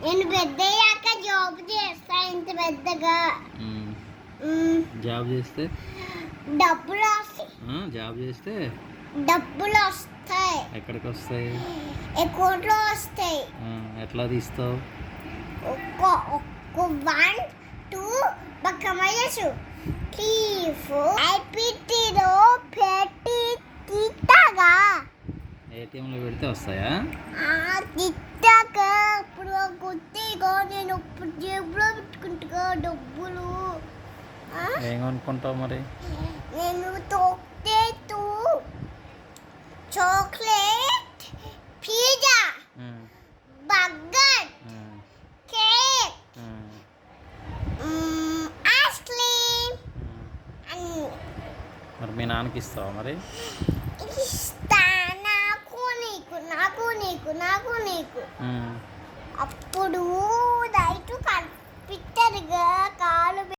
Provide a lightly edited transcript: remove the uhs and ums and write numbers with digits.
నేను పెద్దయ్యాక జాబ్ చేస్తా ఇంత పెద్దగా. జాబ్ చేస్తే డబ్బులు వస్తాయి. జాబ్ చేస్తే డబ్బులు వస్తాయి. ఎక్కడికి వస్తాయి? అకౌంట్లో వస్తాయి. ఎట్లా తీస్తావు? ఒక్క 1 2 బక్కమయ్యసు 3 4 ఐపీటీలో పెట్టి తీస్తాగా. ఏటీఎంలో పెడితే వస్తాయా? తిట్టాక ఇప్పుడు గుర్తిగా నేను ఇప్పుడు జేబులో పెట్టుకుంటా డబ్బులు. ఏం కొనుక్కుంటావు మరి? నేను తొక్కితే chocolate, pizza, burger, cake, ice cream మరి మీ నాన్నకి ఇస్తావా మరి? ఇస్తా. నాకు నీకు నాకు నీకు నాకు నీకు. అప్పుడు